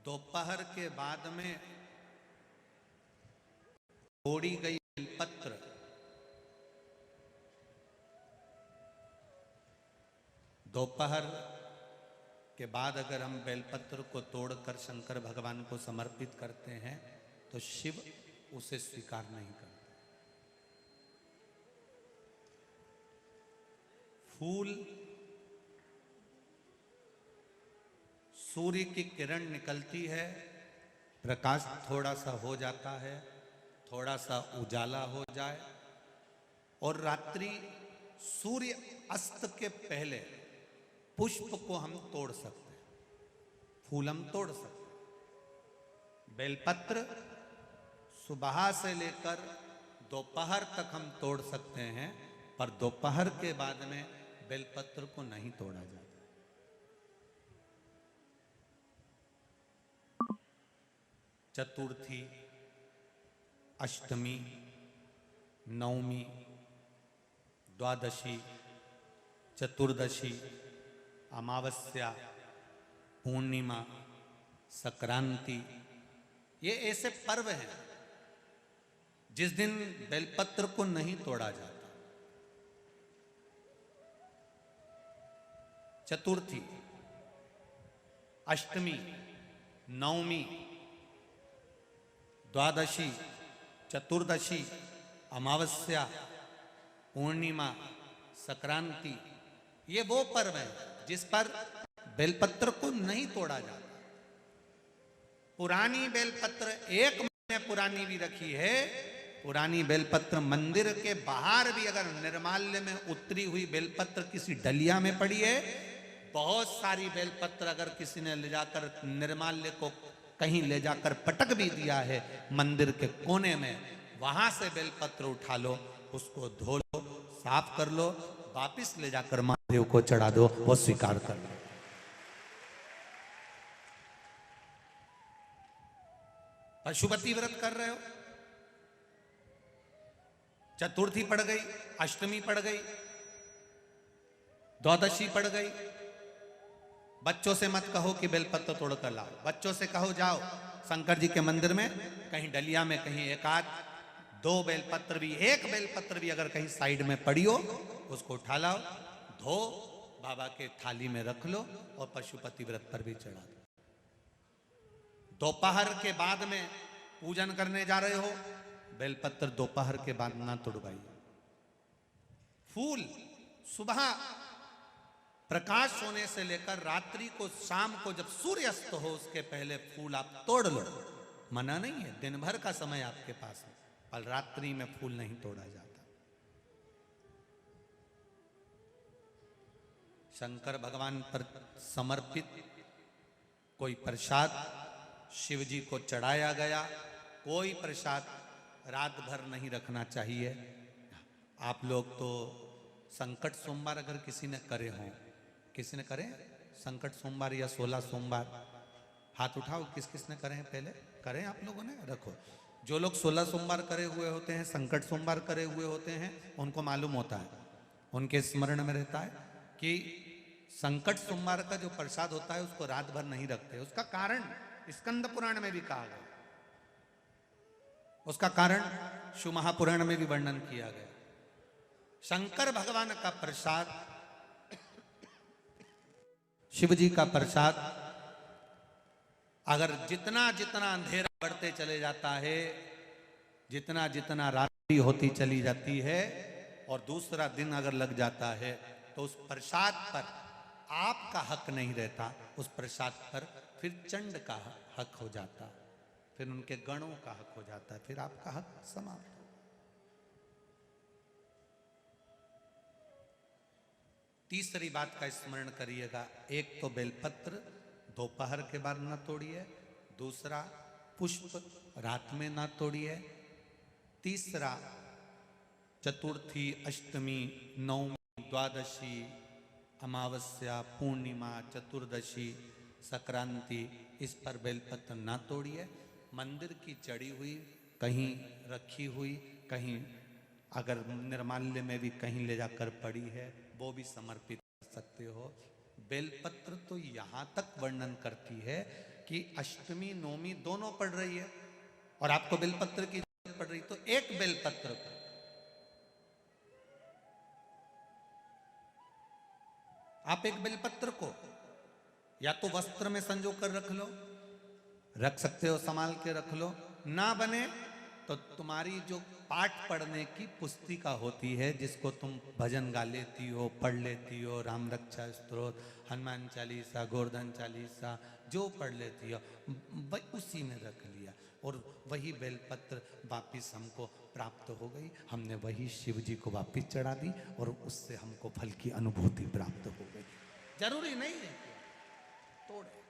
दोपहर के बाद में तोड़ी गई बेलपत्र दोपहर के बाद अगर हम बेलपत्र को तोड़कर शंकर भगवान को समर्पित करते हैं तो शिव उसे स्वीकार नहीं करते। फूल सूर्य की किरण निकलती है, प्रकाश थोड़ा सा हो जाता है, थोड़ा सा उजाला हो जाए और रात्रि सूर्य अस्त के पहले पुष्प को हम तोड़ सकते हैं, फूल हम तोड़ सकते हैं। बेलपत्र सुबह से लेकर दोपहर तक हम तोड़ सकते हैं, पर दोपहर के बाद में बेलपत्र को नहीं तोड़ा जाता। चतुर्थी, अष्टमी, नवमी, द्वादशी, चतुर्दशी, अमावस्या, पूर्णिमा, संक्रांति, ये ऐसे पर्व हैं जिस दिन बेलपत्र को नहीं तोड़ा जाता। चतुर्थी, अष्टमी, नवमी, द्वादशी, चतुर्दशी, अमावस्या, पूर्णिमा, संक्रांति, ये वो पर्व हैं जिस पर बेलपत्र को नहीं तोड़ा जाता। पुरानी बेलपत्र 1 महीने पुरानी भी रखी है। पुरानी बेलपत्र मंदिर के बाहर भी अगर निर्माल्य में उतरी हुई बेलपत्र किसी डलिया में पड़ी है, बहुत सारी बेलपत्र अगर किसी ने ले जाकर निर्माल्य को कहीं ले जाकर पटक भी दिया है मंदिर के कोने में, वहां से बेलपत्र उठा लो, उसको धो लो, साफ कर लो, वापिस ले जाकर महादेव को चढ़ा दो, वो स्वीकार कर लो। पशुपति व्रत कर रहे हो, चतुर्थी पड़ गई, अष्टमी पड़ गई, द्वादशी पड़ गई, बच्चों से मत कहो कि बेलपत्र तोड़ कर लाओ। बच्चों से कहो जाओ शंकर जी के मंदिर में कहीं डलिया में कहीं एक आध 2 बेलपत्र भी, 1 बेलपत्र भी अगर कहीं साइड में पड़ी हो, उसको उठा लाओ, धो, बाबा के थाली में रख लो और पशुपति व्रत पर भी चढ़ा दो। दोपहर के बाद में पूजन करने जा रहे हो, बेलपत्र दोपहर के बाद ना तोड़वाइए। फूल सुबह प्रकाश होने से लेकर रात्रि को, शाम को जब सूर्य अस्त हो उसके पहले फूल आप तोड़ लो, मना नहीं है, दिन भर का समय आपके पास है, पर रात्रि में फूल नहीं तोड़ा जाता। शंकर भगवान पर समर्पित कोई प्रसाद शिव जी को चढ़ाया गया, कोई प्रसाद रात भर नहीं रखना चाहिए। आप लोग तो संकट सोमवार अगर किसी ने करे हों, किसी ने करे संकट सोमवार या 16 सोमवार, हाथ उठाओ, किस किस ने करे हैं, पहले करें आप लोगों ने, रखो। जो लोग 16 सोमवार करे हुए होते हैं, संकट सोमवार करे हुए होते हैं, उनको मालूम होता है, उनके स्मरण में रहता है कि संकट सोमवार का जो प्रसाद होता है उसको रात भर नहीं रखते। उसका कारण स्कंद पुराण में भी कहा गया, उसका कारण शिव महापुराण में भी वर्णन किया गया। शंकर भगवान का प्रसाद, शिव जी का प्रसाद, अगर जितना जितना अंधेरा बढ़ते चले जाता है, जितना जितना रात्रि होती चली जाती है और दूसरा दिन अगर लग जाता है, तो उस प्रसाद पर आपका हक नहीं रहता, उस प्रसाद पर फिर चंड का हक हो जाता, फिर उनके गणों का हक हो जाता है, फिर आपका हक समाप्त। तीसरी बात का स्मरण करिएगा, एक तो बेलपत्र दोपहर के बाद ना तोड़िए, दूसरा पुष्प रात में ना तोड़िए, तीसरा चतुर्थी, अष्टमी, नवमी, द्वादशी, अमावस्या, पूर्णिमा, चतुर्दशी, संक्रांति, इस पर बेलपत्र ना तोड़िए। मंदिर की चढ़ी हुई, कहीं रखी हुई, कहीं अगर निर्माल्य में भी कहीं ले जाकर पड़ी है, वो भी समर्पित कर सकते हो। बेलपत्र तो यहाँ तक वर्णन करती है कि अष्टमी नवमी दोनों पड़ रही है और आपको बेलपत्र की जरूरत पड़ रही, तो एक बेलपत्र को आप एक बेलपत्र को या तो वस्त्र में संजो कर रख लो, रख सकते हो, संभाल के रख लो, ना बने तो तुम्हारी जो पाठ पढ़ने की पुस्तिका होती है, जिसको तुम भजन गा लेती हो, पढ़ लेती हो, राम रक्षा स्तोत्र, हनुमान चालीसा, गोवर्धन चालीसा, जो पढ़ लेती हो, उसी में रख लिया और वही बेलपत्र वापिस हमको प्राप्त हो गई। हमने वही शिव जी को वापिस चढ़ा दी और उससे हमको फल की अनुभूति प्राप्त हो गई। जरूरी नहीं है तोड़े।